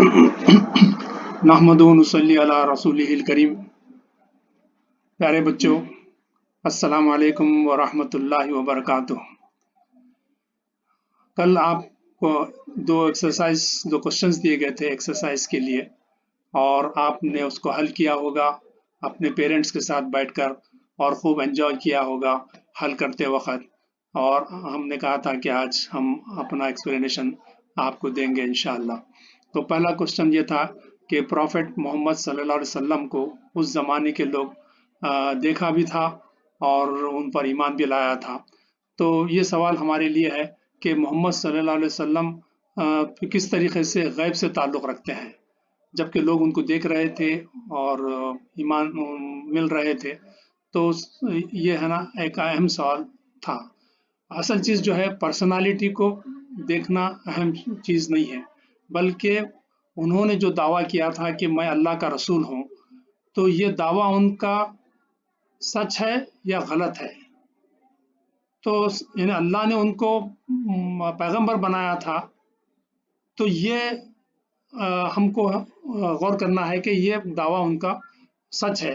नहमदु व नुसल्ली अला रसूलिहिल करीम। प्यारे बच्चों, अस्सलाम वालेकुम व रहमतुल्लाहि व बरकातुहू। कल आपको दो क्वेश्चंस दिए गए थे एक्सरसाइज के लिए, और आपने उसको हल किया होगा अपने पेरेंट्स के साथ बैठकर और खूब एंजॉय किया होगा हल करते वक्त। और हमने कहा था कि आज हम अपना एक्सप्लेनेशन आपको देंगे इंशाअल्लाह। तो पहला क्वेश्चन ये था कि प्रॉफेट मोहम्मद सल्लल्लाहु अलैहि वसल्लम को उस ज़माने के लोग देखा भी था और उन पर ईमान भी लाया था। तो ये सवाल हमारे लिए है कि मोहम्मद सल्लल्लाहु अलैहि वसल्लम किस तरीके से गैब से ताल्लुक़ रखते हैं, जबकि लोग उनको देख रहे थे और ईमान मिल रहे थे। तो ये है ना एक अहम सवाल था। असल चीज़ जो है, पर्सनालिटी को देखना अहम चीज़ नहीं है, बल्कि उन्होंने जो दावा किया था कि मैं अल्लाह का रसूल हूँ, तो ये दावा उनका सच है या गलत है। तो यानी अल्लाह ने उनको पैगंबर बनाया था, तो ये हमको गौर करना है कि ये दावा उनका सच है।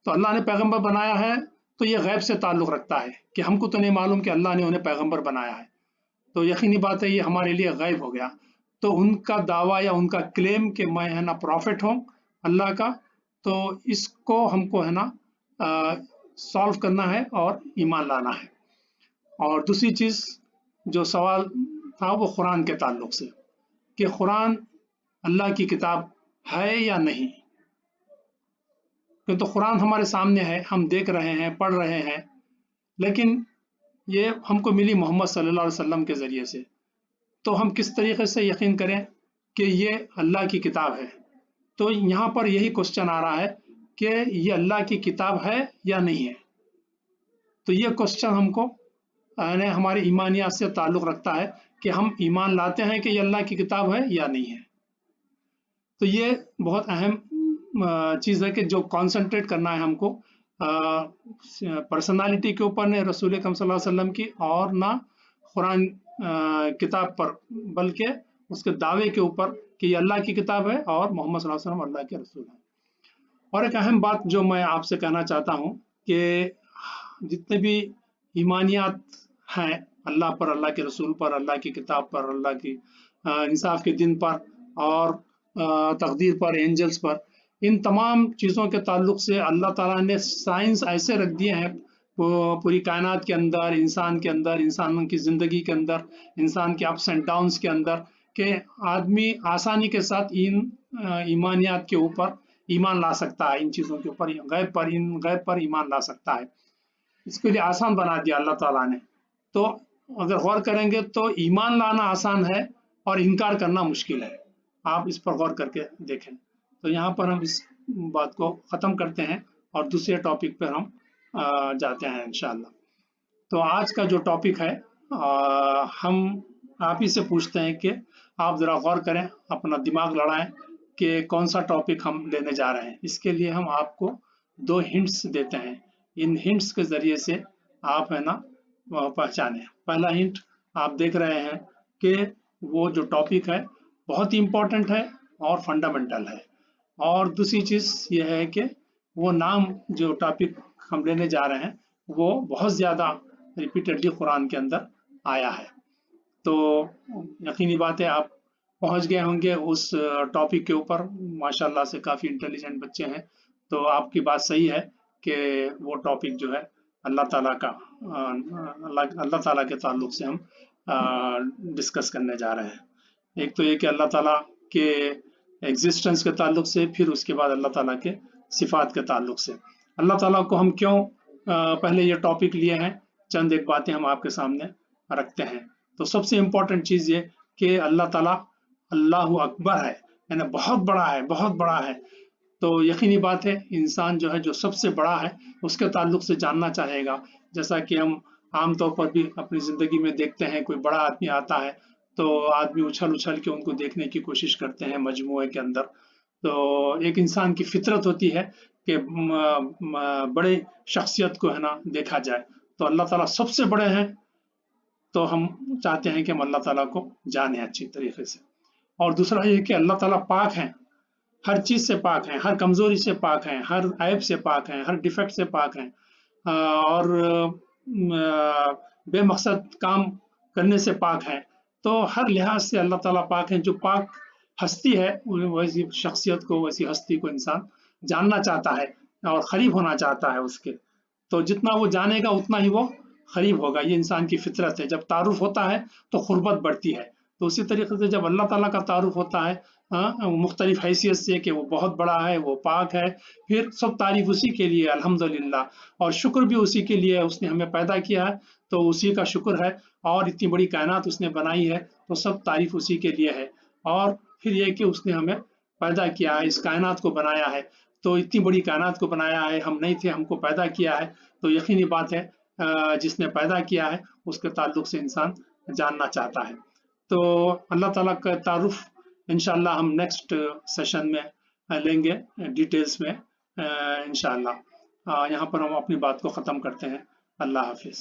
तो अल्लाह ने पैगंबर बनाया है, तो ये गैब से ताल्लुक़ रखता है कि हमको तो नहीं मालूम कि अल्लाह ने उन्हें पैगंबर बनाया है। तो यकीनी बात है, ये हमारे लिए गैब हो गया। तो उनका दावा या उनका क्लेम कि मैं है ना प्रॉफिट हूँ अल्लाह का, तो इसको हमको है ना सॉल्व करना है और ईमान लाना है। और दूसरी चीज़ जो सवाल था वो कुरान के ताल्लुक से, कि कुरान अल्लाह की किताब है या नहीं। तो कुरान हमारे सामने है, हम देख रहे हैं, पढ़ रहे हैं, लेकिन ये हमको मिली मोहम्मद सल्लल्लाहु अलैहि वसल्लम के ज़रिए से। तो हम किस तरीके से यकीन करें कि ये अल्लाह की किताब है। तो यहाँ पर यही क्वेश्चन आ रहा है कि ये अल्लाह की किताब है या नहीं है। तो ये क्वेश्चन हमको हमारे ईमानियात से ताल्लुक़ रखता है कि हम ईमान लाते हैं कि ये अल्लाह की किताब है या नहीं है। तो ये बहुत अहम चीज़ है कि जो कॉन्सेंट्रेट करना है हमको पर्सनालिटी के ऊपर, ने रसूल अकरम सल्लल्लाहु अलैहि वसल्लम की, और ना कुरान किताब पर, बल्कि उसके दावे के ऊपर कि ये अल्लाह की किताब है और मोहम्मद सल्लल्लाहु अलैहि वसल्लम अल्लाह के रसूल हैं। और एक अहम बात जो मैं आपसे कहना चाहता हूँ कि जितने भी ईमानियात हैं अल्लाह पर, अल्लाह के रसूल पर, अल्लाह की किताब पर, अल्लाह की इंसाफ के दिन पर, और तकदीर पर, एंजल्स पर, इन तमाम चीज़ों के ताल्लुक से अल्लाह ताला ने साइंस ऐसे रख दिए हैं पूरी कायनात के अंदर, इंसान के अंदर, इंसान की ज़िंदगी के अंदर, इंसान के अप्स एंड डाउन्स के अंदर, कि आदमी आसानी के साथ इन ईमानियात के ऊपर ईमान ला सकता है, इन चीज़ों के ऊपर, गैब पर ईमान ला सकता है। इसके लिए आसान बना दिया अल्लाह ताला ने। तो अगर गौर करेंगे तो ईमान लाना आसान है और इनकार करना मुश्किल है। आप इस पर गौर करके देखें। तो यहाँ पर हम इस बात को ख़त्म करते हैं और दूसरे टॉपिक पर हम जाते हैं इंशाअल्लाह। तो आज का जो टॉपिक है, हम आप ही से पूछते हैं कि आप ज़रा गौर करें, अपना दिमाग लड़ाएं कि कौन सा टॉपिक हम लेने जा रहे हैं। इसके लिए हम आपको 2 हिंट्स देते हैं। इन हिंट्स के ज़रिए से आप है ना पहचानें। पहला हिंट आप देख रहे हैं कि वो जो टॉपिक है बहुत ही इम्पोर्टेंट है और फंडामेंटल है। और दूसरी चीज़ ये है कि वो नाम जो टॉपिक हम लेने जा रहे हैं वो बहुत ज़्यादा रिपीटेडली कुरान के अंदर आया है। तो यकीनी बात है आप पहुंच गए होंगे उस टॉपिक के ऊपर। माशाल्लाह से काफ़ी इंटेलिजेंट बच्चे हैं, तो आपकी बात सही है कि वो टॉपिक जो है अल्लाह ताला का, अल्लाह ताला के ताल्लुक से हम डिस्कस करने जा रहे हैं। एक तो ये कि अल्लाह ताला के एग्जिस्टेंस के ताल्लुक से, फिर उसके बाद अल्लाह ताला के सिफात के ताल्लुक से। अल्लाह ताला को हम क्यों पहले ये टॉपिक लिए हैं, चंद एक बातें हम आपके सामने रखते हैं। तो सबसे इम्पोर्टेंट चीज़ ये कि अल्लाह ताला अल्लाहु अकबर है, यानी बहुत बड़ा है, बहुत बड़ा है। तो यकीनी बात है इंसान जो है, जो सबसे बड़ा है, उसके ताल्लुक से जानना चाहेगा। जैसा कि हम आम तौर पर भी अपनी ज़िंदगी में देखते हैं, कोई बड़ा आदमी आता है तो आदमी उछल उछल के उनको देखने की कोशिश करते हैं मजमूए के अंदर। तो एक इंसान की फितरत होती है कि बड़े शख्सियत को है ना देखा जाए। तो अल्लाह ताला सबसे बड़े हैं, तो हम चाहते हैं कि हम अल्लाह ताला को जाने अच्छी तरीके से। اور دوسرا یہ کہ اللہ تعالیٰ پاک ہیں، ہر چیز سے پاک ہیں، ہر کمزوری سے پاک ہیں، ہر عیب سے پاک ہیں، ہر ڈیفیکٹ سے پاک ہیں، اور بے مقصد کام کرنے سے پاک ہیں. تو ہر لحاظ سے اللہ تعالیٰ پاک ہیں. جو پاک ہستی ہے ویسی شخصیت کو، ویسی ہستی کو انسان جاننا چاہتا ہے اور قریب ہونا چاہتا ہے اس کے. تو جتنا وہ جانے گا اتنا ہی وہ قریب ہوگا. یہ انسان کی فطرت ہے. جب تعارف ہوتا ہے تو قربت بڑھتی ہے. تو اسی طریقے سے جب اللہ تعالیٰ کا تعارف ہوتا ہے مختلف حیثیت سے کہ وہ بہت بڑا ہے، وہ پاک ہے، پھر سب تعریف اسی کے لیے الحمدللہ، اور شکر بھی اسی کے لیے. اس نے ہمیں پیدا کیا ہے تو اسی کا شکر ہے، اور اتنی بڑی کائنات اس نے بنائی ہے تو سب تعریف اسی کے لیے ہے. اور پھر یہ کہ اس نے ہمیں پیدا کیا ہے، اس کائنات کو بنایا ہے. تو اتنی بڑی کائنات کو بنایا ہے، ہم نہیں تھے، ہم کو پیدا کیا ہے. تو یقینی بات ہے جس نے پیدا کیا ہے اس کے تعلق سے انسان جاننا چاہتا ہے. تو اللہ تعالیٰ کا تعارف انشاءاللہ ہم نیکسٹ سیشن میں لیں گے ڈیٹیلز میں انشاءاللہ. یہاں پر ہم اپنی بات کو ختم کرتے ہیں. اللہ حافظ.